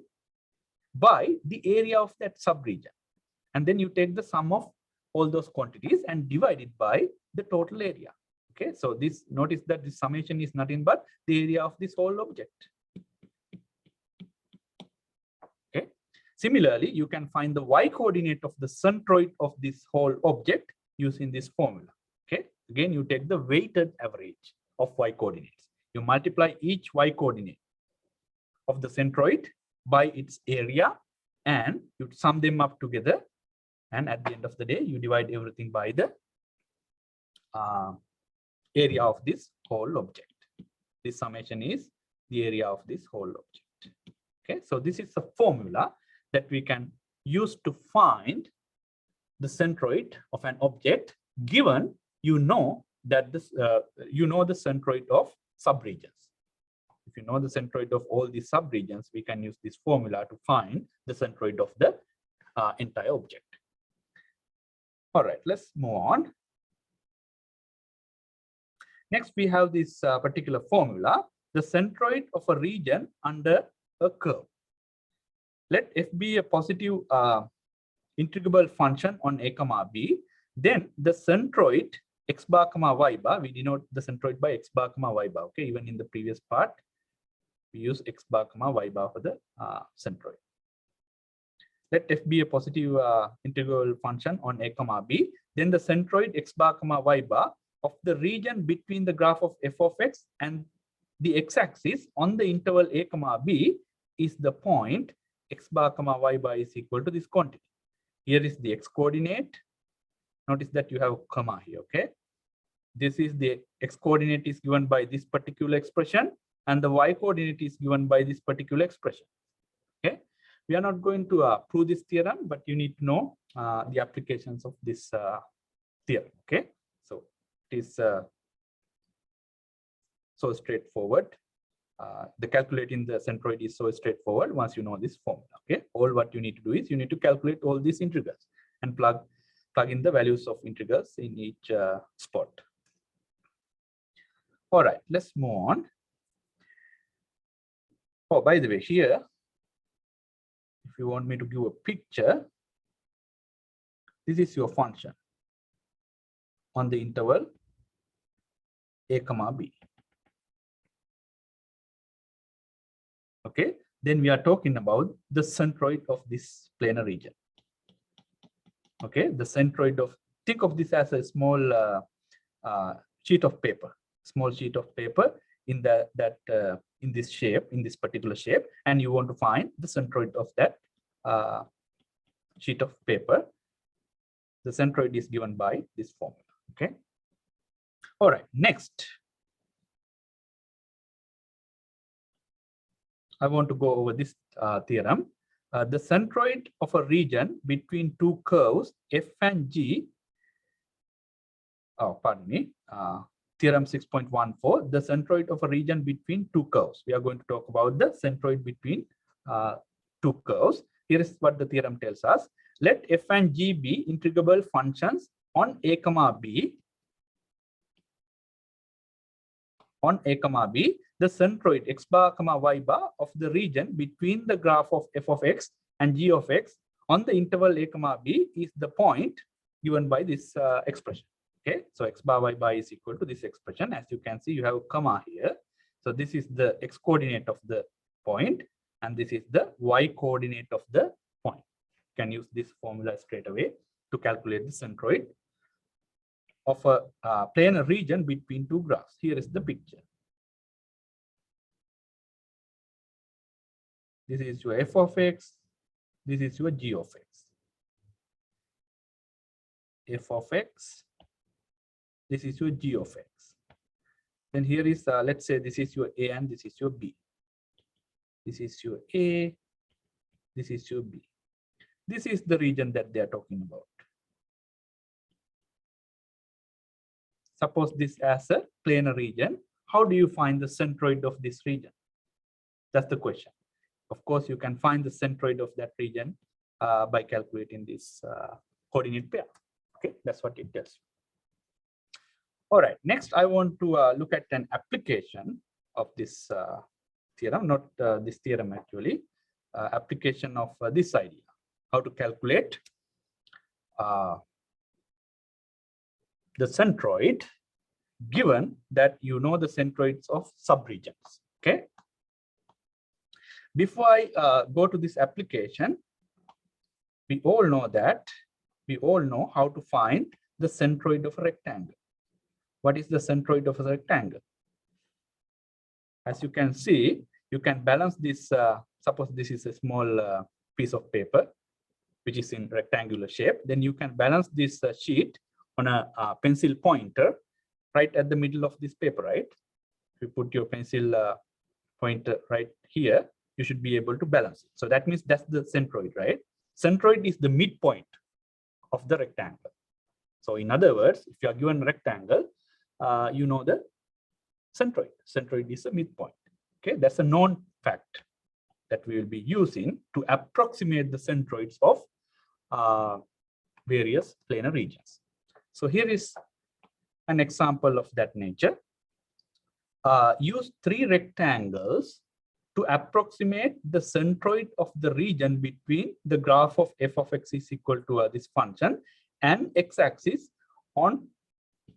by the area of that subregion, and then you take the sum of all those quantities and divide it by the total area. Okay, so this, notice that this summation is nothing but the area of this whole object. Okay, similarly, you can find the y coordinate of the centroid of this whole object using this formula. Okay, again, you take the weighted average of y coordinates. You multiply each y coordinate of the centroid by its area and you sum them up together, and at the end of the day you divide everything by the area of this whole object. This summation is the area of this whole object. Okay, so this is a formula that we can use to find the centroid of an object given you know that this the centroid of subregions. If you know the centroid of all these subregions, we can use this formula to find the centroid of the entire object. All right, let's move on. Next, we have this particular formula, the centroid of a region under a curve. Let f be a positive integrable function on a comma b, then the centroid x bar comma y bar, we denote the centroid by x bar comma y bar. Okay, even in the previous part, we use x bar comma y bar for the centroid. Let f be a positive integral function on a comma b, then the centroid x bar comma y bar of the region between the graph of f of x and the x-axis on the interval a comma b is the point x bar comma y bar is equal to this quantity. Here is the x coordinate. Notice that you have a comma here, okay? This is the x coordinate is given by this particular expression, and the y coordinate is given by this particular expression, okay? We are not going to prove this theorem, but you need to know the applications of this theorem, okay? So it is so straightforward. The calculating the centroid is so straightforward once you know this formula, okay? All what you need to do is you need to calculate all these integrals and plug in the values of integrals in each spot. All right, let's move on. Oh, by the way, here, if you want me to give a picture, this is your function on the interval a comma b. Okay, then we are talking about the centroid of this planar region. Okay, the centroid of, think of this as a small sheet of paper, small sheet of paper in in this shape, in this particular shape, and you want to find the centroid of that sheet of paper. The centroid is given by this formula. Okay. All right. Next, I want to go over this theorem. The centroid of a region between two curves f and g. Oh, pardon me. Theorem 6.14. The centroid of a region between two curves. We are going to talk about the centroid between two curves. Here is what the theorem tells us. Let f and g be integrable functions on a comma b. On a comma b, the centroid x bar comma y bar of the region between the graph of f of x and g of x on the interval a comma b is the point given by this expression. Okay, so x bar y bar is equal to this expression. As you can see, you have a comma here. So this is the x coordinate of the point, and this is the y coordinate of the point. You can use this formula straight away to calculate the centroid of a planar region between two graphs. Here is the picture. This is your f of x. This is your g of x. F of x. This is your g of x. Then here is, let's say this is your a and this is your b. This is your a. This is your b. This is the region that they are talking about. Suppose this as a planar region. How do you find the centroid of this region? That's the question. Of course, you can find the centroid of that region by calculating this coordinate pair. Okay, that's what it does. All right, next I want to look at an application of this theorem, not this theorem actually, application of this idea, how to calculate the centroid given that you know the centroids of subregions. Okay. Before I go to this application, we all know how to find the centroid of a rectangle. What is the centroid of a rectangle? As you can see, you can balance this. Suppose this is a small piece of paper, which is in rectangular shape. Then you can balance this sheet on a pencil pointer right at the middle of this paper, right? If you put your pencil pointer right here, you should be able to balance it. So that means that's the centroid, right? Centroid is the midpoint of the rectangle. So in other words, if you are given a rectangle, you know the centroid. Centroid is a midpoint. Okay, that's a known fact that we will be using to approximate the centroids of various planar regions. So here is an example of that nature. Use three rectangles to approximate the centroid of the region between the graph of f of x is equal to this function and x-axis on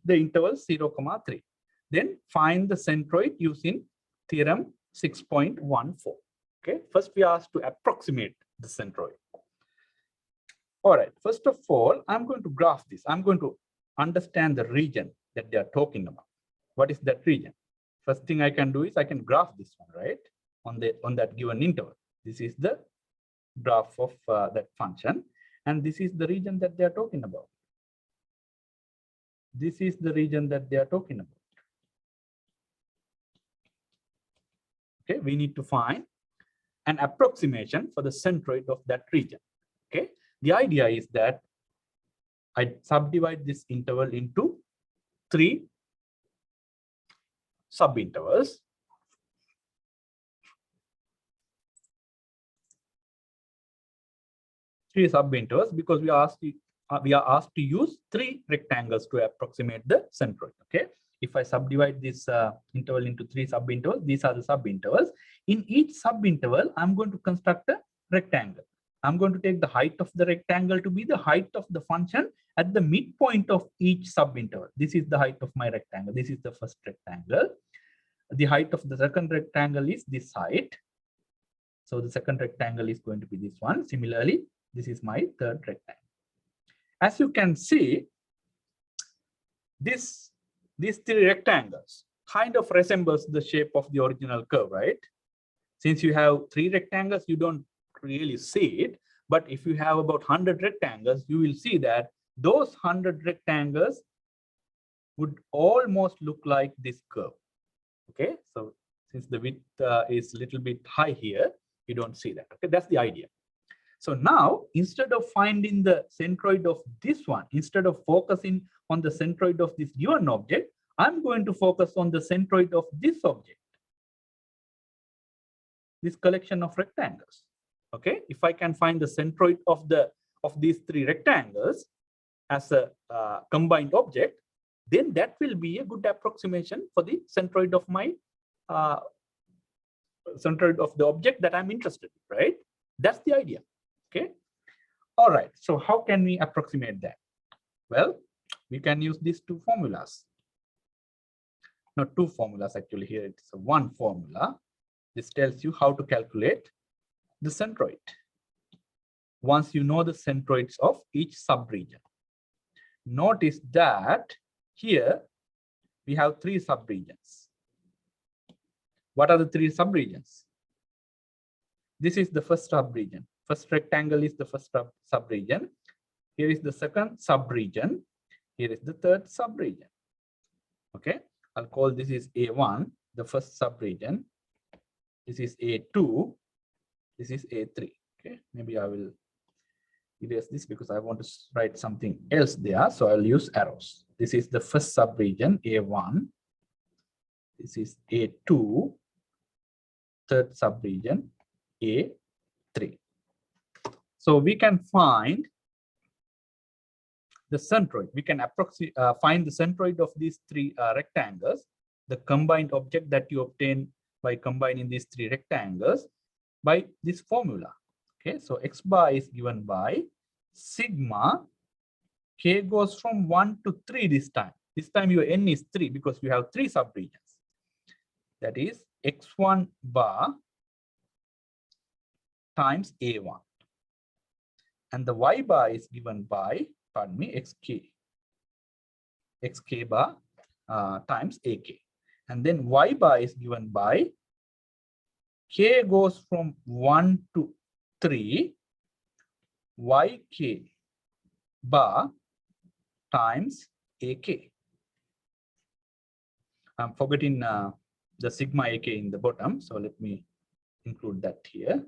the interval 0, 3. Then find the centroid using theorem 6.14. Okay, first we are asked to approximate the centroid. All right, first of all, I'm going to graph this. I'm going to understand the region that they are talking about. What is that region? First thing I can do is I can graph this one, right? On that given interval. This is the graph of that function. And this is the region that they are talking about. This is the region that they are talking about. Okay, we need to find an approximation for the centroid of that region. Okay, the idea is that I subdivide this interval into 3 subintervals. Three subintervals because we are asked to use 3 rectangles to approximate the centroid. Okay, if I subdivide this interval into 3 subintervals, these are the subintervals. In each subinterval, I'm going to construct a rectangle. I'm going to take the height of the rectangle to be the height of the function at the midpoint of each subinterval. This is the height of my rectangle. This is the first rectangle. The height of the second rectangle is this height. So the second rectangle is going to be this one. Similarly, this is my third rectangle. As you can see, these 3 rectangles kind of resembles the shape of the original curve, right? Since you have 3 rectangles, you don't really see it. But if you have about 100 rectangles, you will see that those 100 rectangles would almost look like this curve. Okay, so since the width is a little bit high here, you don't see that. Okay, that's the idea. So now, instead of finding the centroid of this one, instead of focusing on the centroid of this given object, I'm going to focus on the centroid of this object, this collection of rectangles. Okay, if I can find the centroid of these 3 rectangles as a combined object, then that will be a good approximation for the centroid of my centroid of the object that I'm interested in, right? That's the idea. Okay. All right. So how can we approximate that? Well, we can use these 2 formulas. Not 2 formulas, actually. Here it's one formula. This tells you how to calculate the centroid once you know the centroids of each subregion. Notice that here we have 3 subregions. What are the 3 subregions? This is the first subregion. First rectangle is the first subregion. Here is the second subregion. Here is the third subregion. Okay, I'll call this is A1, the first subregion. This is A2. This is A3. Okay, maybe I will erase this because I want to write something else there. So I'll use arrows. This is the first subregion, A1. This is A2. Third subregion, A3. So we can find the centroid. We can find the centroid of these 3 rectangles, the combined object that you obtain by combining these 3 rectangles by this formula. Okay, so x bar is given by sigma k goes from 1 to 3 this time. This time your n is 3 because you have 3 subregions. That is x1 bar times A1. And the y bar is given by, pardon me, xk bar times ak. And then y bar is given by k goes from 1 to 3, yk bar times ak. I'm forgetting the sigma ak in the bottom, so let me include that here.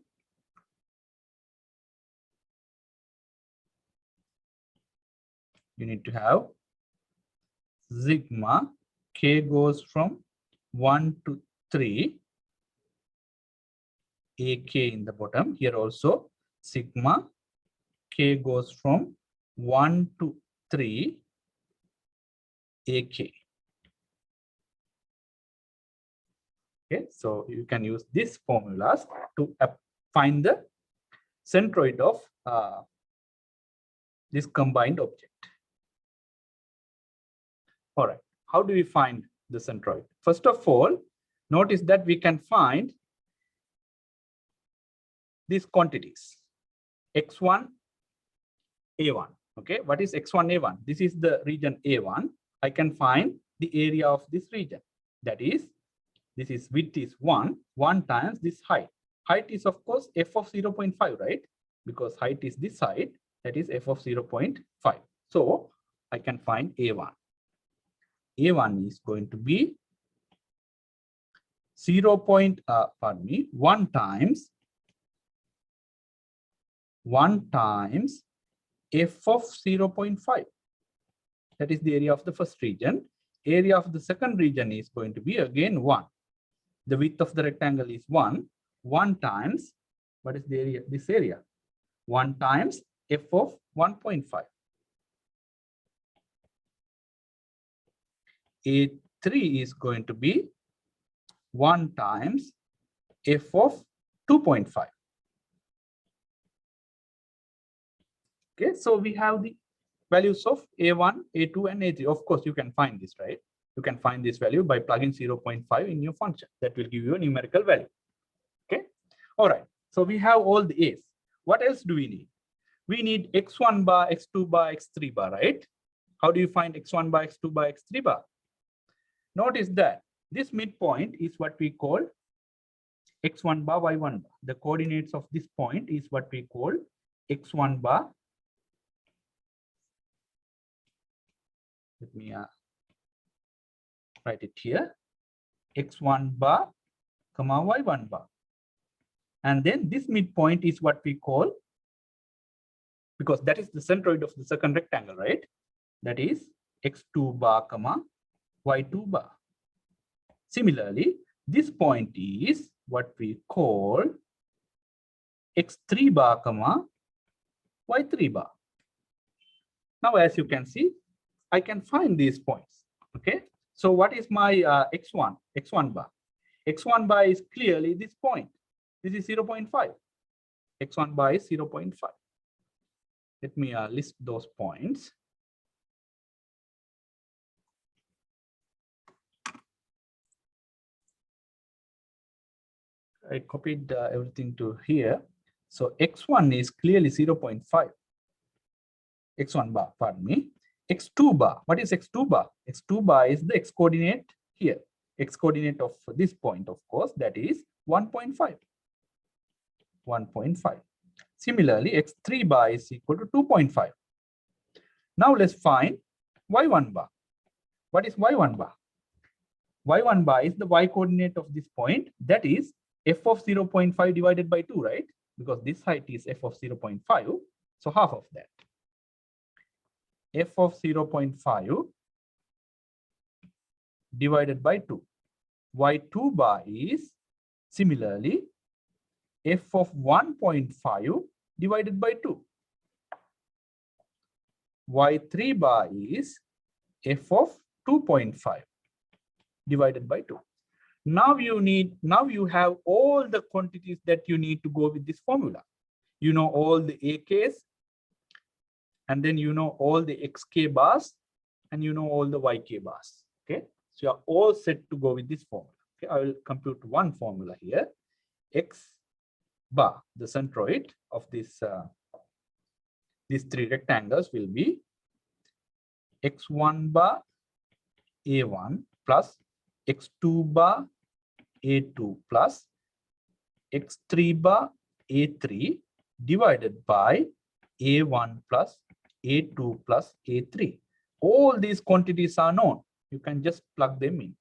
you need to have sigma k goes from 1 to 3 ak in the bottom. Here also sigma k goes from 1 to 3 ak. Okay, so you can use these formulas to find the centroid of this combined object. All right, how do we find the centroid? First of all, notice that we can find these quantities x1, a1. Okay, what is x1, a1? This is the region a1. I can find the area of this region. That is, this is width is 1 times this height. Height is of course f of 0.5, right? Because height is this side, that is f of 0.5. So I can find a1. A1 is going to be 1 times f of 0.5. That is the area of the first region. Area of the second region is going to be again 1. The width of the rectangle is 1 times, what is the area? This area, 1 times f of 1.5. A3 is going to be 1 times f of 2.5. Okay, so we have the values of A1, A2, and A3. Of course, you can find this, right? You can find this value by plugging 0.5 in your function. That will give you a numerical value. Okay. All right. So we have all the A's. What else do we need? We need x1 bar, x2 bar, x3 bar, right? How do you find x1 bar, x2 bar, x3 bar? Notice that this midpoint is what we call x1 bar, y1 bar. The coordinates of this point is what we call x1 bar. Let me write it here. X1 bar, comma, y1 bar. And then this midpoint is what we call, because that is the centroid of the second rectangle, right? That is x2 bar, comma, y2 bar. Similarly, this point is what we call x3 bar, comma, y3 bar. Now, as you can see, I can find these points. Okay. So what is my x1 bar? X1 bar is clearly this point. This is 0.5. X1 bar is 0.5. Let me list those points. I copied everything to here. So x1 is clearly 0.5. x1 bar, pardon me. x2 bar, what is x2 bar? x2 bar is the x coordinate here. X coordinate of this point, of course, that is 1.5. 1.5. Similarly, x3 bar is equal to 2.5. Now let's find y1 bar. What is y1 bar? Y1 bar is the y coordinate of this point, that is f of 0.5 divided by 2, right? Because this height is f of 0.5, so half of that. F of 0.5 divided by 2. Y2 bar is similarly f of 1.5 divided by 2. Y3 bar is f of 2.5 divided by 2. Now you have all the quantities that you need to go with this formula. You know all the AKs, and then you know all the XK bars, and you know all the YK bars. Okay, so you are all set to go with this formula. Okay, I will compute one formula here. X bar, the centroid of this these three rectangles will be x1 bar a1 plus x2 bar a2 plus x3 bar a3 divided by a1 plus a2 plus a3. All these quantities are known. You can just plug them in.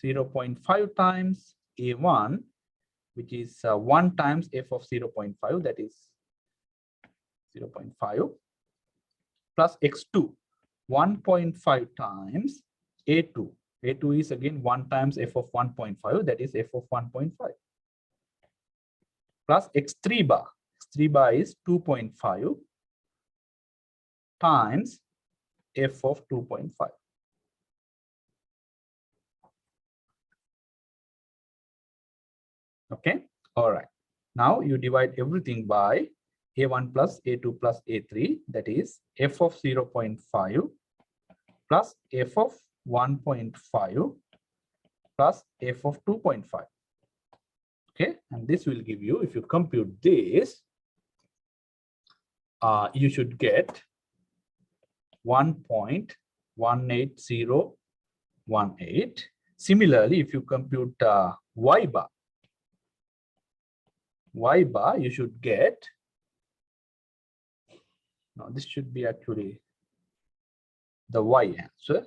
0.5 times a1, which is 1 times f of 0.5, that is 0.5, plus x2. 1.5 times A2. A2 is again 1 times f of 1.5, that is f of 1.5. Plus x3 bar. X3 bar is 2.5 times f of 2.5. Okay, all right. Now you divide everything by A1 plus A2 plus A3, that is f of 0.5 plus f of 1.5 plus f of 2.5. Okay, and this will give you, if you compute this, you should get 1.18018. Similarly, if you compute y bar, you should get, no, this should be actually the y answer.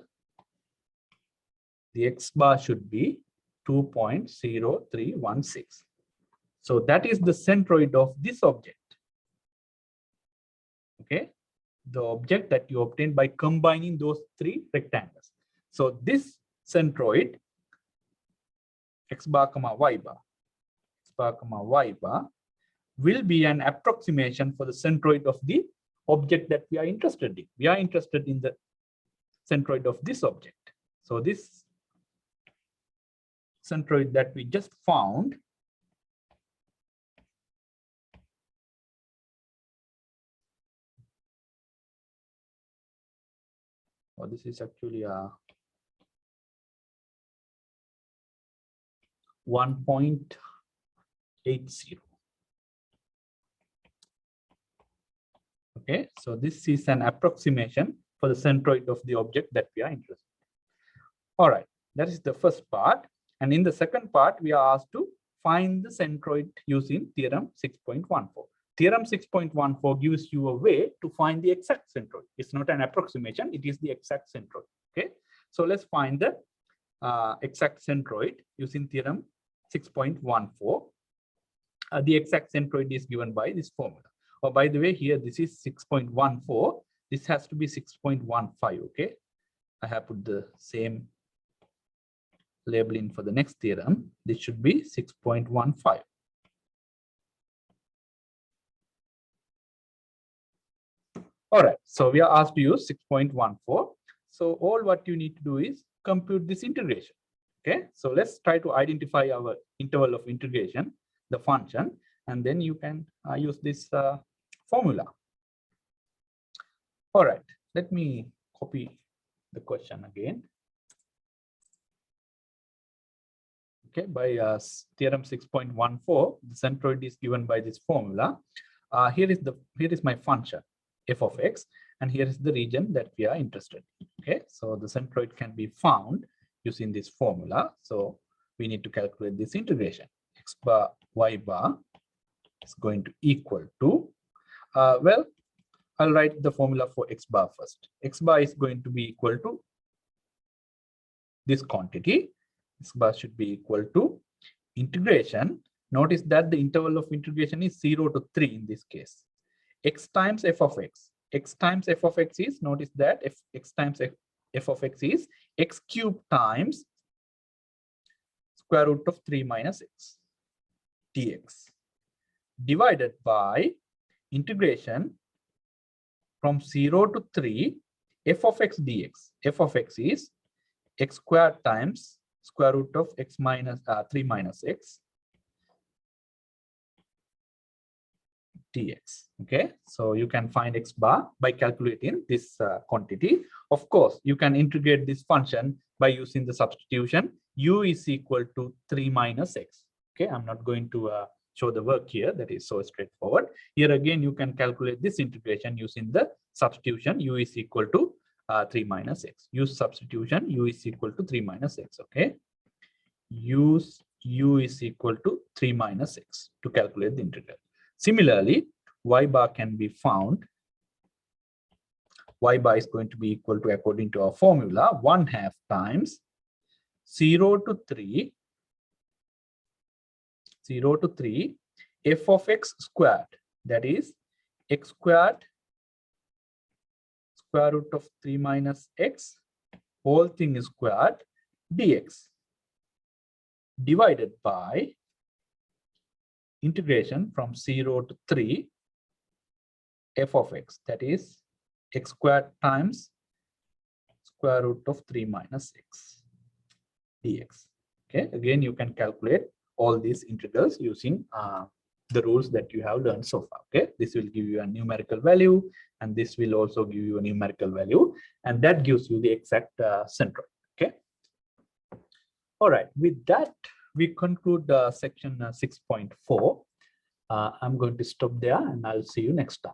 The x bar should be 2.0316. So that is the centroid of this object. Okay, the object that you obtained by combining those three rectangles. So this centroid, x bar comma y bar, x bar comma y bar, will be an approximation for the centroid of the object that we are interested in. We are interested in the centroid of this object. So this centroid that we just found this is actually a 1.80. Okay, so this is an approximation for the centroid of the object that we are interested in. All right, that is the first part. And in the second part, we are asked to find the centroid using theorem 6.14. Theorem 6.14 gives you a way to find the exact centroid. It's not an approximation, it is the exact centroid. Okay, so let's find the exact centroid using theorem 6.14. The exact centroid is given by this formula. Oh, by the way, here this is 6.14. This has to be 6.15. Okay, I have put the same labeling for the next theorem. This should be 6.15. All right, so we are asked to use 6.14. So all what you need to do is compute this integration. Okay, so let's try to identify our interval of integration, the function, and then you can use this formula. All right, let me copy the question again. Okay, by theorem 6.14, the centroid is given by this formula. Here is my function f of x, and here is the region that we are interested in. Okay, so the centroid can be found using this formula. So we need to calculate this integration. X bar y bar is going to equal to, well, I'll write the formula for x bar first. X bar is going to be equal to this quantity. X bar should be equal to integration. Notice that the interval of integration is 0 to 3 in this case. X times f of x. X times f of x is, notice that x times f of x is x cubed times square root of 3 minus x dx, divided by integration from 0 to 3 f of x dx. F of x is x squared times square root of x minus 3 minus x dx. Okay, so you can find x bar by calculating this quantity. Of course, you can integrate this function by using the substitution u is equal to 3 minus x. Okay, I'm not going to show the work here, that is so straightforward. Here again, you can calculate this integration using the substitution u is equal to 3 minus x. Use substitution u is equal to 3 minus x. Okay, use u is equal to 3 minus x to calculate the integral. Similarly, y bar can be found. Y bar is going to be equal to, according to our formula, 1/2 times 0 to 3 f of x squared, that is x squared square root of 3 minus x, whole thing is squared, dx, divided by integration from 0 to 3 f of x, that is x squared times square root of 3 minus x dx. Okay, again, you can calculate all these integrals using the rules that you have learned so far. Okay, this will give you a numerical value, and this will also give you a numerical value, and that gives you the exact centroid. Okay. All right, with that, we conclude section 6.4. I'm going to stop there, and I'll see you next time.